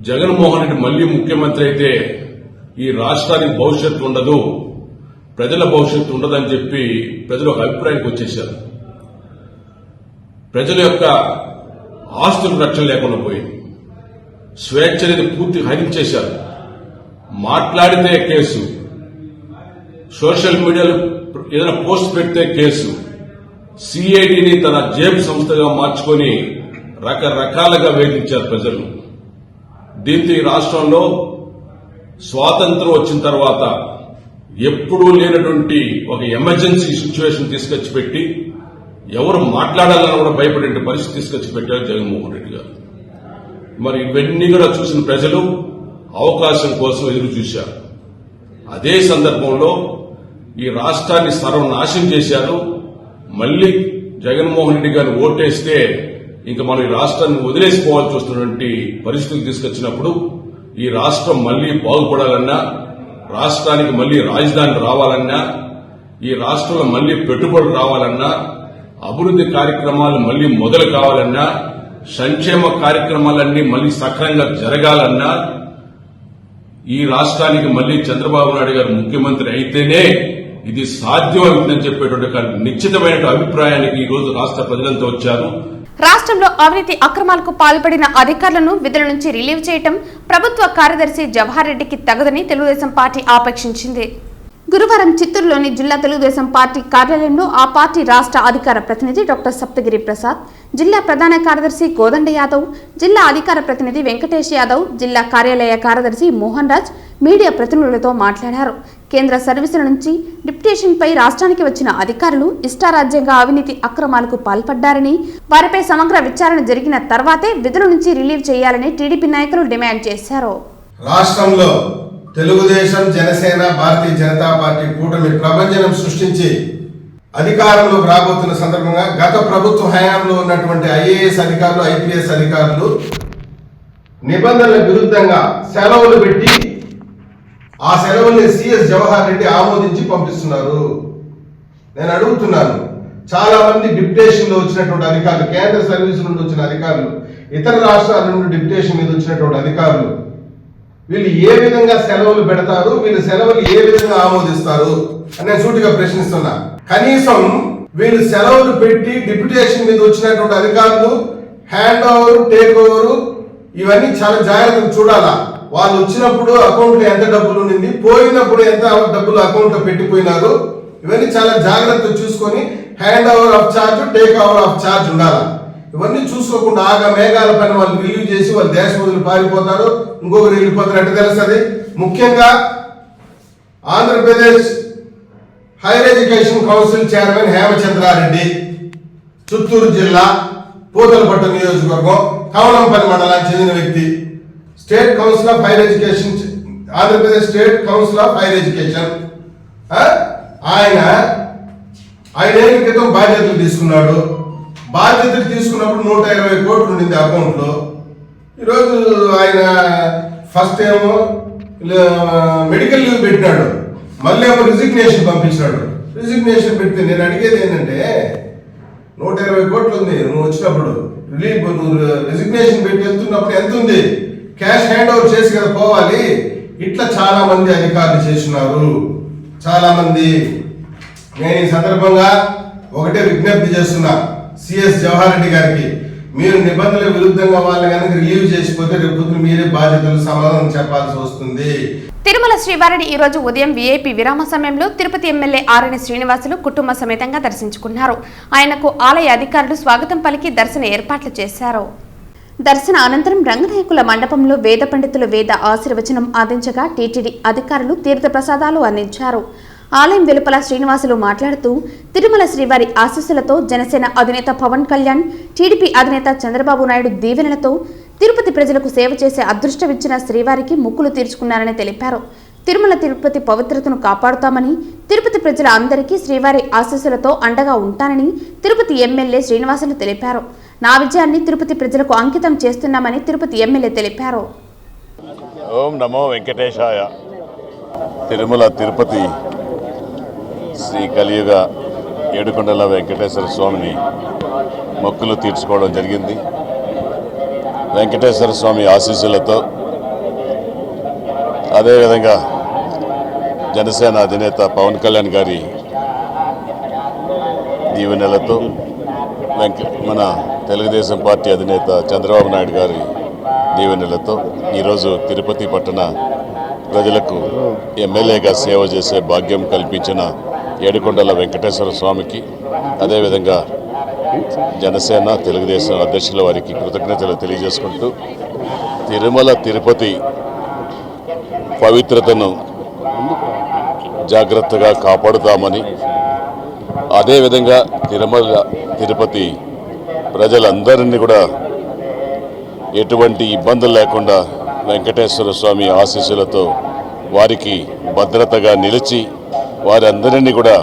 జగన్మోహన్ రెడ్డి మళ్లీ ముఖ్యమంత్రి అయితే ఈ రాష్ట్రానికి భవిష్యత్తు ఉండదు, ప్రజల భవిష్యత్తు ఉండదని చెప్పి ప్రజలు ఒక అభిప్రాయానికి వచ్చేశారు. ప్రజల యొక్క ఆస్తులకు రక్షణ లేకుండా పోయింది. స్వేచ్ఛ అనేది పూర్తి హరించేశారు. మాట్లాడితే కేసు, సోషల్ మీడియాలో ఏదైనా పోస్ట్ పెడితే కేసు, సిఐడిని తన జేబు సంస్థగా మార్చుకొని రకరకాలుగా వేధించారు ప్రజలు. దీంతో ఈ రాష్ట్రంలో స్వాతంత్రం వచ్చిన తర్వాత ఎప్పుడూ లేనటువంటి ఒక ఎమర్జెన్సీ సిచ్యువేషన్ తీసుకొచ్చి పెట్టి ఎవరు మాట్లాడాలని కూడా భయపడే పరిస్థితి తీసుకొచ్చి పెట్టారు జగన్మోహన్ రెడ్డి గారు. మరి ఇవన్నీ కూడా చూసిన ప్రజలు అవకాశం కోసం ఎదురు చూశారు. అదే సందర్భంలో ఈ రాష్ట్రాన్ని సర్వనాశనం చేశారు. మళ్లీ జగన్మోహన్ రెడ్డి గారిని ఓటేస్తే ఇంకా మనం ఈ రాష్ట్రాన్ని వదిలేసిపోవాల్సి వస్తున్నటువంటి పరిస్థితులు తీసుకొచ్చినప్పుడు ఈ రాష్ట్రం మళ్లీ బాగుపడాలన్నా, రాష్ట్రానికి మళ్లీ రాజధాని రావాలన్నా, ఈ రాష్ట్రంలో మళ్లీ పెట్టుబడులు రావాలన్నా, అభివృద్ది కార్యక్రమాలు మళ్లీ మొదలు కావాలన్నా, సంక్షేమ కార్యక్రమాలన్నీ మళ్లీ సక్రమంగా జరగాలన్నా, ఈ రాష్ట్రానికి మళ్లీ చంద్రబాబు నాయుడు గారు ముఖ్యమంత్రి అయితేనే ఇది సాధ్యమవుతుందని చెప్పేటువంటి నిశ్చితమైన అభిప్రాయానికి ఈ రోజు రాష్ట్ర ప్రజలంతా వచ్చారు. రాష్ట్రంలో అవినీతి అక్రమాలకు పాల్పడిన అధికారులను విధుల నుంచి రిలీవ్ చేయడం ప్రభుత్వ కార్యదర్శి జవహర్ రెడ్డికి తగదని తెలుగుదేశం పార్టీ ఆపేక్షించింది. గురువారం చిత్తూరులోని జిల్లా తెలుగుదేశం పార్టీ కార్యాలయంలో ఆ పార్టీ రాష్ట్ర అధికార ప్రతినిధి డాక్టర్ సప్తగిరి ప్రసాద్, జిల్లా ప్రధాన కార్యదర్శి కోదండ యాదవ్, జిల్లా అధికార ప్రతినిధి వెంకటేష్ యాదవ్, జిల్లా కార్యాలయ కార్యదర్శి మోహన్ రాజ్ మీడియా ప్రతినిధులతో మాట్లాడారు. కేంద్ర సర్వీసుల నుంచి డిప్యుటేషన్పై రాష్ట్రానికి వచ్చిన అధికారులు ఇష్టారాజ్యంగా అవినీతి అక్రమాలకు పాల్పడ్డారని, వారిపై సమగ్ర విచారణ జరిగిన తర్వాతే విధుల నుంచి రిలీవ్ చేయాలని టీడీపీ నాయకులు డిమాండ్ చేశారు. రాష్ట్రంలో తెలుగుదేశం, జనసేన, భారతీయ జనతా పార్టీ కూటమి ప్రభంజనం సృష్టించి అధికారంలోకి రాబోతున్న సందర్భంగా గత ప్రభుత్వ హయాంలో ఉన్నటువంటి ఐఏఎస్ అధికారులు, ఐపీఎస్ అధికారులు నిబంధనల విరుద్ధంగా సెలవులు పెట్టి ఆ సెలవుల్ని సిఎస్ జవహర్ రెడ్డి ఆమోదించి పంపిస్తున్నారు. నేను అడుగుతున్నాను, చాలా మంది డిప్యుటేషన్ లో వచ్చినటువంటి అధికారులు, కేంద్ర సర్వీసు నుండి వచ్చిన అధికారులు, ఇతర రాష్ట్రాల నుండి డిప్యుటేషన్ మీద వచ్చినటువంటి అధికారులు, వీళ్ళు ఏ విధంగా సెలవులు పెడతారు, వీళ్ళు సెలవులు ఏ విధంగా ఆమోదిస్తారు అని నేను సూటిగా ప్రశ్నిస్తున్నా. కనీసం వీళ్ళు సెలవులు పెట్టి డిప్యుటేషన్ మీద వచ్చినటువంటి అధికారులు హ్యాండ్ ఓవర్, టేక్ ఓవర్ ఇవన్నీ చాలా జాగ్రత్తగా చూడాలా. వాళ్ళు వచ్చినప్పుడు అకౌంట్ లో ఎంత డబ్బులు ఉండింది, పోయినప్పుడు ఎంత డబ్బులు అకౌంట్ లో పెట్టిపోయినారు, ఇవన్నీ చాలా జాగ్రత్తగా చూసుకొని hand over of charge, take over of charge ఉండాలి. ఇవన్నీ చూసుకోకుండా ఆగా మేఘాల పైన వాళ్ళు రిలీవ్ చేసి వాళ్ళు దేశం వదిలి పారిపోతారు, ఇంకొకరు వెళ్ళిపోతారు అంటే తెలుస్తుంది. ముఖ్యంగా Andhra Pradesh higher education council chairman Hemachandra Reddy, Chittoor జిల్లా పూతలపట్టు నియోజకవర్గం కవలంపల్లి మండలానికి చెందిన వ్యక్తి, state council of higher education, Andhra Pradesh state council of higher education, ఆయన 5 ఏళ్ల క్రితం బాధ్యతలు తీసుకున్నాడు. బాధ్యతలు తీసుకున్నప్పుడు 120 కోట్లు ఉండింది అకౌంట్ లో. ఈరోజు ఆయన ఫస్ట్ ఏమో మెడికల్ లీవ్ పెట్టినాడు, మళ్ళీ ఏమో రిజిగ్నేషన్ పంపించినాడు. రిజిగ్నేషన్ పెడితే నేను అడిగేది ఏంటంటే, 120 కోట్లు ఉంది నువ్వు వచ్చినప్పుడు, నువ్వు రిజిగ్నేషన్ పెట్టి వెళ్తున్నప్పుడు ఎంత ఉంది, క్యాష్ హ్యాండ్ ఓవర్ చేసి కదా పోవాలి. ఇట్లా చాలా మంది అధికారులు చేస్తున్నారు, చాలా మంది. నేను ఈ సందర్భంగా ఒకటే విజ్ఞప్తి చేస్తున్నా సిఎస్ జవహర్ రెడ్డి గారికి, మీరు నిబంధనల విరుద్ధంగా వాళ్ళని కనుక రిలీవ్ చేసిపోతే రేపు మీరే బాధ్యతలు సమాధానం చెప్పాల్సి వస్తుంది. తిరుమల శ్రీవారిని ఈ రోజు ఉదయం వీఐపీ విరామ సమయంలో తిరుపతి ఎమ్మెల్యే ఆరణి శ్రీనివాసులు కుటుంబ సమేతంగా దర్శించుకున్నారు. ఆయనకు ఆలయ అధికారులు స్వాగతం పలికి దర్శన ఏర్పాట్లు చేశారు. దర్శన అనంతరం రంగనాయకుల మండపంలో వేద పండితులు వేద ఆశీర్వచనం అందించగా టీటీడీ అధికారులు తీర్థ ప్రసాదాలు అందించారు. ఆలయం వెలుపల శ్రీనివాసులు మాట్లాడుతూ, తిరుమల శ్రీవారి ఆశీస్సులతో జనసేన అధినేత పవన్ కళ్యాణ్, టీడీపీ అధినేత చంద్రబాబు నాయుడు దీవెనలతో తిరుపతి ప్రజలకు సేవ చేసే అదృష్టమిచ్చిన శ్రీవారికి మొక్కులు తీర్చుకున్నారని తెలిపారు. తిరుమల తిరుపతి పవిత్రతను కాపాడుతామని, తిరుపతి ప్రజల అందరికీ శ్రీవారి ఆశీస్సులతో అండగా ఉంటానని తిరుపతి ఎమ్మెల్యే శ్రీనివాసులు తెలిపారు. నా విజయాన్ని తిరుపతి ప్రజలకు అంకితం చేస్తున్నామని తిరుపతి ఎమ్మెల్యే తెలిపారు. ఓం నమో వెంకటేశాయ. తిరుమల తిరుపతి శ్రీ కలియుగ ఏడుకొండల వెంకటేశ్వర స్వామిని మొక్కులు తీర్చుకోవడం జరిగింది. వెంకటేశ్వర స్వామి ఆశీస్సులతో, అదేవిధంగా జనసేన అధినేత పవన్ కళ్యాణ్ గారి దీవెనలతో, మన తెలుగుదేశం పార్టీ అధినేత చంద్రబాబు నాయుడు గారి దీవెనలతో ఈరోజు తిరుపతి పట్టణ ప్రజలకు ఎమ్మెల్యేగా సేవ చేసే భాగ్యం కల్పించిన ఏడుకొండల వెంకటేశ్వర స్వామికి, అదేవిధంగా జనసేన తెలుగుదేశం అధ్యక్షుల వారికి కృతజ్ఞతలు తెలియజేసుకుంటూ, తిరుమల తిరుపతి పవిత్రతను జాగ్రత్తగా కాపాడుతామని, అదేవిధంగా తిరుమల తిరుపతి ప్రజలందరినీ కూడా ఎటువంటి ఇబ్బందులు లేకుండా వెంకటేశ్వర స్వామి ఆశీస్సులతో వారికి భద్రతగా నిలిచి వారందరినీ కూడా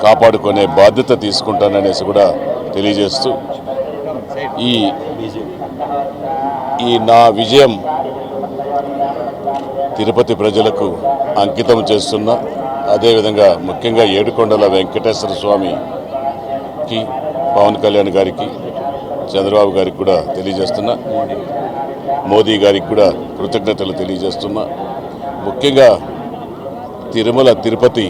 కాపాడుకునే బాధ్యత తీసుకుంటాననేసి కూడా తెలియజేస్తూ, ఈ నా విజయం తిరుపతి ప్రజలకు అంకితం చేస్తున్నా, అదేవిధంగా ముఖ్యంగా ఏడుకొండల వెంకటేశ్వర స్వామికి, పవన్ కళ్యాణ్ గారికి, చంద్రబాబు గారికి కూడా తెలియజేస్తున్నా, మోదీ గారికి కూడా కృతజ్ఞతలు తెలియజేస్తున్నా. ముఖ్యంగా తిరుమల తిరుపతి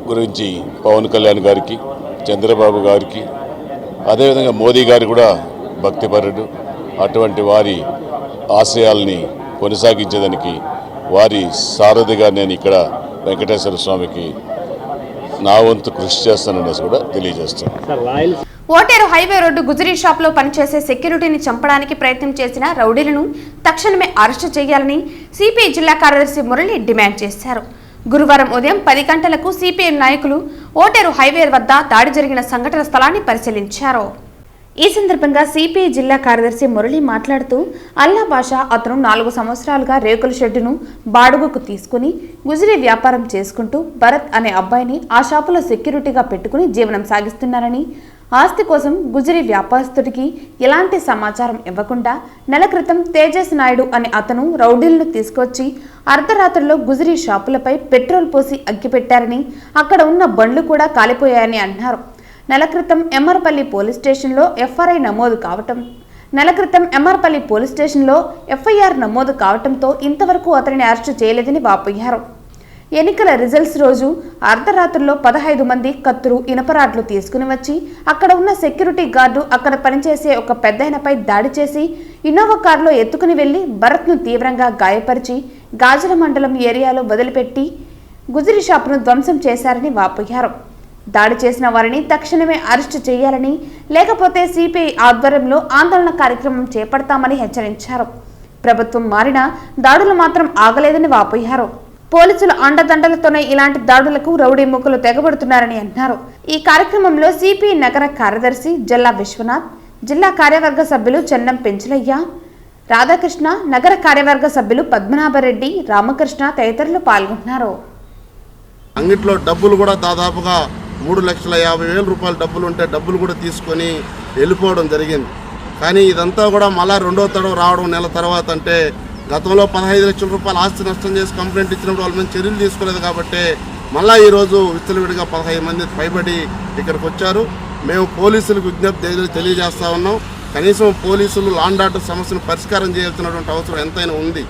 గురించి పవన్ కళ్యాణ్ గారికి, చంద్రబాబు గారికి, అదేవిధంగా మోదీ గారు కూడా భక్తిపరుడు. అటువంటి వారి ఆశయాల్ని కొనసాగించేదానికి వారి సారథిగా నేను ఇక్కడ వెంకటేశ్వర స్వామికి నా వంతు కృషి చేస్తాననేసి కూడా తెలియజేస్తున్నాను. ఓటేరు హైవే రోడ్డు గుజరీ షాప్ లో పనిచేసే సెక్యూరిటీని చంపడానికి ప్రయత్నం చేసిన రౌడీలను తక్షణమే అరెస్టు చేయాలని సిపిఐ జిల్లా కార్యదర్శి మురళి డిమాండ్ చేశారు. గురువారం ఉదయం 10 గంటలకు సిపిఐ నాయకులు ఓటేరు హైవే వద్ద దాడి జరిగిన సంఘటన స్థలాన్ని పరిశీలించారు. ఈ సందర్భంగా సిపిఐ జిల్లా కార్యదర్శి మురళి మాట్లాడుతూ, అల్లా బాషా అతను 4 సంవత్సరాలుగా రేకుల షెడ్డును బాడుగుకు తీసుకుని గుజరీ వ్యాపారం చేసుకుంటూ భరత్ అనే అబ్బాయిని ఆ షాపులో సెక్యూరిటీగా పెట్టుకుని జీవనం సాగిస్తున్నారని, ఆస్తి కోసం గుజరీ వ్యాపారస్తుడికి ఎలాంటి సమాచారం ఇవ్వకుండా నెల క్రితం తేజస్ నాయుడు అనే అతను రౌడీలను తీసుకొచ్చి అర్ధరాత్రిలో గుజరీ షాపులపై పెట్రోల్ పోసి అగ్గిపెట్టారని, అక్కడ ఉన్న బండ్లు కూడా కాలిపోయాయని అన్నారు. నెల క్రితం ఎమ్మర్పల్లి పోలీస్ స్టేషన్లో ఎఫ్ఐఆర్ నమోదు కావటంతో ఇంతవరకు అతనిని అరెస్టు చేయలేదని వాపోయారు. ఎన్నికల రిజల్ట్స్ రోజు అర్ధరాత్రిలో 15 మంది కత్తులు, ఇనపరాడ్లు తీసుకుని వచ్చి అక్కడ ఉన్న సెక్యూరిటీ గార్డు, అక్కడ పనిచేసే ఒక పెద్దాయనపై దాడి చేసి ఇన్నోవా కారులో ఎత్తుకుని వెళ్లి భరత్ను తీవ్రంగా గాయపరిచి గాజుల మండలం ఏరియాలో వదిలిపెట్టి గుజరీ షాపును ధ్వంసం చేశారని వాపోయారు. దాడి చేసిన వారిని తక్షణమే అరెస్టు చేయాలని, లేకపోతే సిపిఐ ఆధ్వర్యంలో ఆందోళన కార్యక్రమం చేపడతామని హెచ్చరించారు. ప్రభుత్వం మారినా దాడులు మాత్రం ఆగలేదని వాపోయారు. పోలీసుల అండదండలతోనే ఇలాంటి దాడులకు రౌడీ ముక్కలు తెగబడుతున్నారని అన్నారు. ఈ కార్యక్రమంలో సిపిఐ నగర కార్యదర్శి జల్లా విశ్వనాథ్, జిల్లా కార్యవర్గ సభ్యులు చెన్నం పెంచలయ్య, రాధాకృష్ణ, నగర కార్యవర్గ సభ్యులు పద్మనాభరెడ్డి, రామకృష్ణ తదితరులు పాల్గొన్నారు. అంగిట్లో డబ్బులు కూడా దాదాపుగా 3,50,000 రూపాయల డబ్బులు ఉంటే డబ్బులు కూడా తీసుకొని వెళ్ళిపోవడం జరిగింది. కానీ ఇదంతా కూడా మళ్ళా 2వ తడవ రావడం నెల తర్వాత, అంటే గతంలో 15 లక్షల రూపాయల ఆస్తి నష్టం చేసి కంప్లైంట్ ఇచ్చినప్పుడు వాళ్ళ మీద చర్యలు తీసుకోలేదు కాబట్టి మళ్ళీ ఈరోజు విచ్చలవిడిగా 15 మంది పైబడి ఇక్కడికి వచ్చారు. మేము పోలీసులకు విజ్ఞప్తి తెలియజేస్తా ఉన్నాం. కనీసం పోలీసులు లా అండ్ ఆర్డర్ సమస్యను పరిష్కారం చేయాల్సినటువంటి అవసరం ఎంతైనా ఉంది.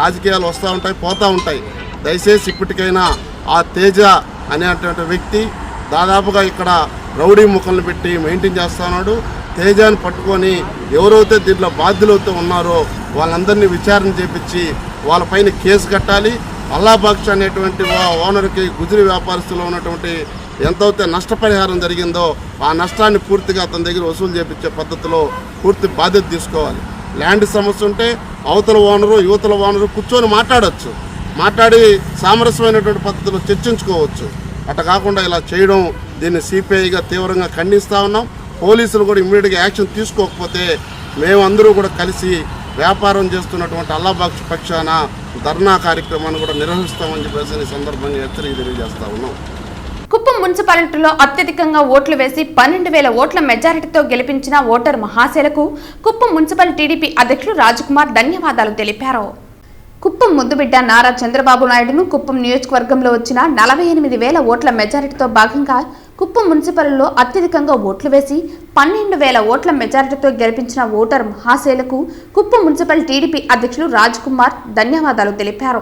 రాజకీయాలు వస్తూ ఉంటాయి, పోతూ ఉంటాయి. దయచేసి ఇప్పటికైనా ఆ తేజ అనేటువంటి వ్యక్తి దాదాపుగా ఇక్కడ రౌడీ ముఖంలో పెట్టి మెయింటైన్ చేస్తూ ఉన్నాడు. తేజాన్ని పట్టుకొని ఎవరైతే దీంట్లో బాధ్యులవుతూ ఉన్నారో వాళ్ళందరినీ విచారణ చేపించి వాళ్ళపైన కేసు కట్టాలి. అల్లాబాక్ష అనేటువంటి ఓనర్కి గుజరీ వ్యాపారస్తులో ఉన్నటువంటి ఎంతైతే నష్టపరిహారం జరిగిందో ఆ నష్టాన్ని పూర్తిగా అతని దగ్గర వసూలు చేపించే పద్ధతిలో పూర్తి బాధ్యత తీసుకోవాలి. ల్యాండ్ సమస్య ఉంటే అవతల ఓనరు యువతల ఓనరు కూర్చొని మాట్లాడి సామరస్యమైనటువంటి పద్ధతిలో చర్చించుకోవచ్చు. అట్లా కాకుండా ఇలా చేయడం, దీన్ని సిపిఐగా తీవ్రంగా ఖండిస్తూ ఉన్నాం. పోలీసులు కూడా ఇమ్మీడియట్గా యాక్షన్ తీసుకోకపోతే మేమందరూ కూడా కలిసి వ్యాపారం చేస్తున్నటువంటి అల్లాబాక్ష పక్షాన ధర్నా కార్యక్రమాన్ని కూడా నిర్వహిస్తామని చెప్పేసి ఈ సందర్భంగా హెచ్చరిక తెలియజేస్తా ఉన్నాం. కుప్పం మున్సిపాలిటీలో అత్యధికంగా ఓట్లు వేసి 12,000 ఓట్ల మెజారిటీతో గెలిపించిన ఓటర్ మహాశైలకు కుప్పం మున్సిపల్ టీడీపీ అధ్యక్షులు రాజ్కుమార్ ధన్యవాదాలు తెలిపారు. కుప్పం ముద్దుబిడ్డ నారా చంద్రబాబు నాయుడును కుప్పం నియోజకవర్గంలో వచ్చిన 48,000 ఓట్ల మెజారిటీతో భాగంగా కుప్పం మున్సిపల్లో అత్యధికంగా ఓట్లు వేసి 12,000 ఓట్ల మెజారిటీతో గెలిపించిన ఓటర్ మహాశైలకు కుప్పం మున్సిపల్ టీడీపీ అధ్యక్షులు రాజ్కుమార్ ధన్యవాదాలు తెలిపారు.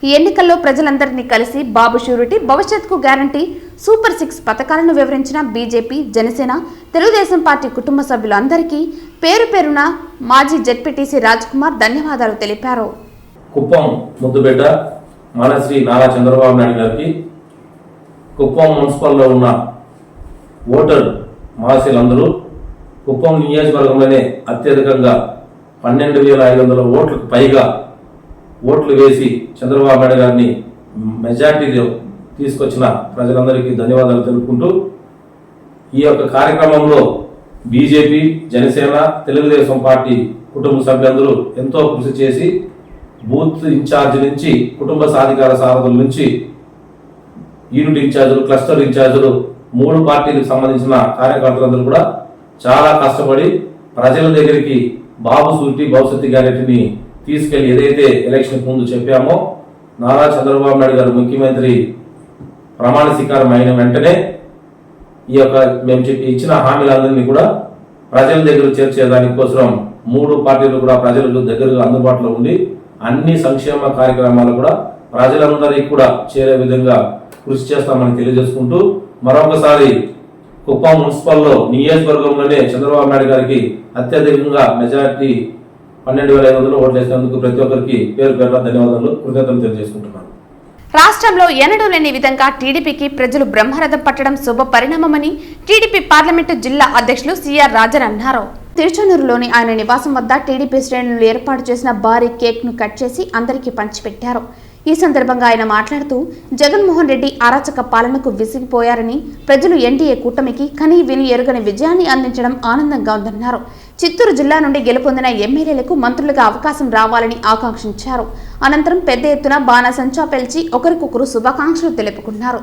ఈ ఎన్నికల్లో ప్రజలందరినీ కలిసి బాబు షూరిటీ, భవిష్యత్తుకు గ్యారంటీ, సూపర్ 6 పథకాలను వివరించిన బీజేపీ, జనసేన, తెలుగుదేశం పార్టీ కుటుంబ సభ్యులందరికీ పేరు పేరున మాజీ జెడ్పీటీసీ రాజ్కుమార్ ధన్యవాదాలు తెలిపారు. కుప్పం ముద్దుబిడ్డ మన శ్రీ నారా చంద్రబాబు నాయుడు గారికి, కుప్పం మున్సిపల్లో ఉన్న ఓటర్ మహాశయులందరూ కుప్పం నియోజకవర్గంలోనే అత్యధికంగా 12,500 ఓట్లకు పైగా ఓట్లు వేసి చంద్రబాబు నాయుడు గారిని మెజార్టీలో తీసుకొచ్చిన ప్రజలందరికీ ధన్యవాదాలు తెలుపుకుంటూ, ఈ యొక్క కార్యక్రమంలో బీజేపీ, జనసేన, తెలుగుదేశం పార్టీ కుటుంబ సభ్యులందరూ ఎంతో కృషి చేసి బూత్ ఇన్ఛార్జ్ నుంచి, కుటుంబ సాధికార సారథుల నుంచి యూనిట్ ఇన్ఛార్జులు, క్లస్టర్ ఇన్ఛార్జులు, 3 పార్టీలకు సంబంధించిన కార్యకర్తలందరూ కూడా చాలా కష్టపడి ప్రజల దగ్గరికి బాబు సూటి భవిష్యత్తు గ్యారెంటీని తీసుకెళ్లి ఏదైతే ఎలక్షన్ ముందు చెప్పామో, నారా చంద్రబాబు నాయుడు గారు ముఖ్యమంత్రి ప్రమాణ స్వీకారం అయిన వెంటనే ఈ యొక్క మేము ఇచ్చిన హామీలందరినీ కూడా ప్రజల దగ్గర చేర్చేదాని కోసం 3 పార్టీలు కూడా ప్రజలకు దగ్గరగా అందుబాటులో ఉండి అన్ని సంక్షేమ కార్యక్రమాలు కూడా ప్రజలందరికీ కూడా చేరే విధంగా కృషి చేస్తామని తెలియజేసుకుంటూ, మరొకసారి కుప్పం మున్సిపల్లో నియోజకవర్గంలోనే చంద్రబాబు నాయుడు గారికి అత్యధికంగా మెజారిటీ 12,500 ఓట్లు వేసినందుకు ప్రతి ఒక్కరికి పేరు పేరున ధన్యవాదాలు, కృతజ్ఞతలు తెలియజేసుకుంటున్నాను. రాష్ట్రంలో ఎన్నడూ లేని విధంగా టీడీపీకి ప్రజలు బ్రహ్మరథం పట్టడం శుభ పరిణామమని టీడీపీ పార్లమెంటు జిల్లా అధ్యక్షులు సిఆర్ రాజన్ అన్నారు. తిరుచానూరులోని ఆయన నివాసం వద్ద టీడీపీ శ్రేణులు ఏర్పాటు చేసిన భారీ కేక్ను కట్ చేసి అందరికీ పంచిపెట్టారు. ఈ సందర్భంగా ఆయన మాట్లాడుతూ, జగన్మోహన్ రెడ్డి అరాచక పాలనకు విసిగిపోయారని, ప్రజలు ఎన్డీఏ కూటమికి కని విని ఎరుగని విజయాన్ని అందించడం ఆనందంగా ఉందన్నారు. చిత్తూరు జిల్లా నుండి గెలుపొందిన ఎమ్మెల్యేలకు మంత్రులుగా అవకాశం రావాలని ఆకాంక్షించారు. అనంతరం పెద్ద ఎత్తున బాణసంచా పెల్చి ఒకరికొకరు శుభాకాంక్షలు తెలుపుకున్నారు.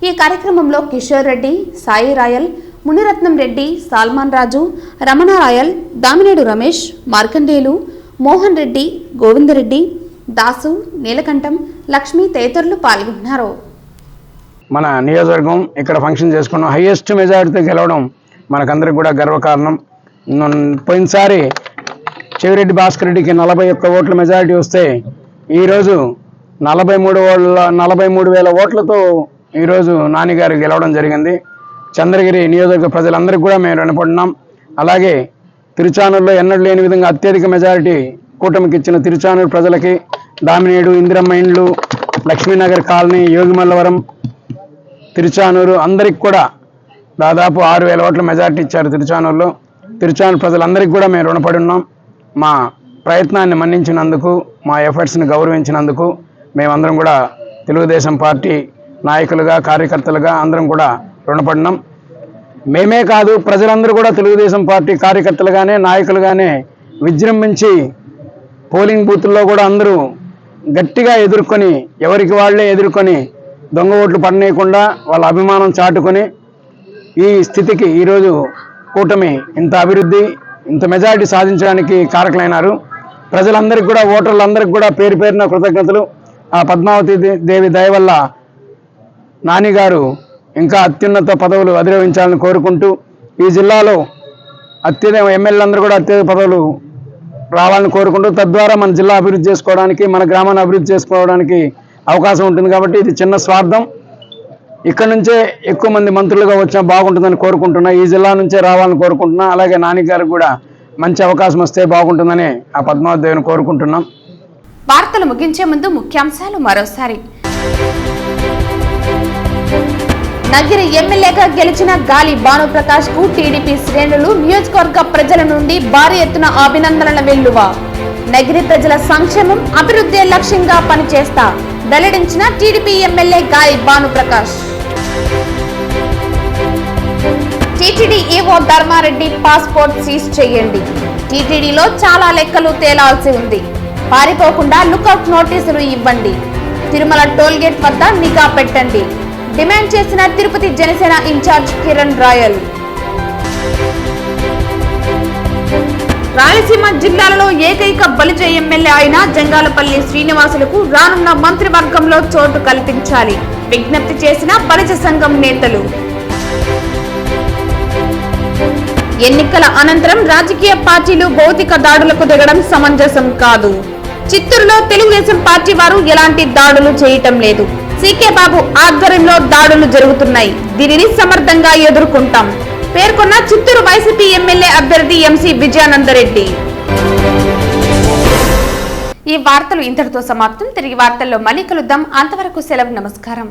ఈ కార్యక్రమంలో కిషోర్ రెడ్డి, సాయి రాయల్, మునిరత్నం రెడ్డి, సాల్మాన్ రాజు, రమణారాయల్, దామినేడు రమేష్, మార్కండేయులు, మోహన్ రెడ్డి, గోవిందరెడ్డి, దాసు, నీలకంఠం, లక్ష్మి తదితరులు పాల్గొన్నారు. మన నియోజకవర్గం ఇక్కడ ఫంక్షన్ చేసుకున్నాం. హైయెస్ట్ మెజారిటీతో గెలవడం మనకందరికి కూడా గర్వకారణం. పోయినసారి చెవిరెడ్డి భాస్కర్ రెడ్డికి 41 ఓట్ల మెజారిటీ వస్తే ఈరోజు 43,000 ఓట్లతో ఈరోజు నానిగారు గెలవడం జరిగింది. చంద్రగిరి నియోజకవర్గ ప్రజలందరికీ కూడా మేము రుణపడున్నాం. అలాగే తిరుచానూరులో ఎన్నడూ లేని విధంగా అత్యధిక మెజారిటీ కూటమికి ఇచ్చిన తిరుచానూరు ప్రజలకి, దామినేడు, ఇందిరమ్మ ఇండ్లు, లక్ష్మీనగర్ కాలనీ, యోగిమల్లవరం, తిరుచానూరు అందరికి కూడా దాదాపు 6,000 ఓట్ల మెజారిటీ ఇచ్చారు తిరుచానూరులో. తిరుచానూరు ప్రజలందరికీ కూడా మేము రుణపడి ఉన్నాం. మా ప్రయత్నాన్ని మన్నించినందుకు, మా ఎఫర్ట్స్ని గౌరవించినందుకు మేమందరం కూడా తెలుగుదేశం పార్టీ నాయకులుగా, కార్యకర్తలుగా అందరం కూడా రుణపడినాం. మేమే కాదు, ప్రజలందరూ కూడా తెలుగుదేశం పార్టీ కార్యకర్తలుగానే, నాయకులుగానే విజృంభించి పోలింగ్ బూత్ల్లో కూడా అందరూ గట్టిగా ఎదుర్కొని, ఎవరికి వాళ్లే ఎదుర్కొని, దొంగ ఓట్లు పడనేయకుండా వాళ్ళ అభిమానం చాటుకొని ఈ స్థితికి ఈరోజు కూటమి ఇంత అభివృద్ధి, ఇంత మెజారిటీ సాధించడానికి కారకులైనారు. ప్రజలందరికీ కూడా, ఓటర్లందరికీ కూడా పేరు పేరున కృతజ్ఞతలు. ఆ పద్మావతి దేవి దయ వల్ల నానిగారు ఇంకా అత్యున్నత పదవులు అధిరోహించాలని కోరుకుంటూ, ఈ జిల్లాలో అత్యధిక ఎమ్మెల్యేలందరూ కూడా అత్యధిక పదవులు రావాలని కోరుకుంటూ, తద్వారా మన జిల్లా అభివృద్ధి చేసుకోవడానికి, మన గ్రామాన్ని అభివృద్ధి చేసుకోవడానికి అవకాశం ఉంటుంది. కాబట్టి ఇది చిన్న స్వార్థం. ఇక్కడ నుంచే ఎక్కువ మంది మంత్రులుగా వచ్చినా బాగుంటుందని కోరుకుంటున్నా. ఈ జిల్లా నుంచే రావాలని కోరుకుంటున్నా. అలాగే నాని గారికి కూడా మంచి అవకాశం వస్తే బాగుంటుందని ఆ పద్మావతి దేవిని కోరుకుంటున్నాం. వార్తలు ముగించే ముందు ముఖ్యాంశాలు మరోసారి. నగిరి ఎమ్మెల్యేగా గెలిచిన గాలి భానుప్రకాష్ కు టీడీపీ శ్రేణులు, నియోజకవర్గ ప్రజల నుండి భారీ ఎత్తున అభినందనల వెల్లువ. నగిరి ప్రజల సంక్షేమం, అభివృద్ధి లక్ష్యంగా పనిచేస్తా వెల్లడించిన TDP MLA Gali Bhanuprakash. TTD EO Dharmareddy passport seize చేయండి. టీటీడీలో చాలా లెక్కలు తేలాల్సి ఉంది. పారిపోకుండా లుకౌట్ నోటీసులు ఇవ్వండి. తిరుమల టోల్గేట్ వద్ద నిఘా పెట్టండి. డిమాండ్ చేసిన తిరుపతి జనసేన ఇన్ఛార్జ్ కిరణ్ రాయల్. రాయలసీమ జిల్లాలలో ఏకైక బలిజ ఎమ్మెల్యే అయిన జంగాలపల్లి శ్రీనివాసులకు రానున్న మంత్రివర్గంలో చోటు కల్పించాలి విజ్ఞప్తి చేసిన బలిజ సంఘం నేతలు. ఎన్నికల అనంతరం రాజకీయ పార్టీలు భౌతిక దాడులకు దిగడం సమంజసం కాదు. చిత్తూరులో తెలుగుదేశం పార్టీ వారు ఎలాంటి దాడులు చేయటం లేదు. సీకే బాబు ఆధ్వర్యంలో దాడులు జరుగుతున్నాయి. దీనిని సమర్థంగా ఎదుర్కొంటాం పేర్కొన్న చిత్తూరు వైసీపీ ఎమ్మెల్యే అభ్యర్థి ఎంసీ విజయానందరెడ్డి. ఈ వార్తలు ఇంతటితో సమాప్తం. తిరిగి వార్తల్లో మళ్ళీ కలుద్దాం. అంతవరకు సెలవు. నమస్కారం.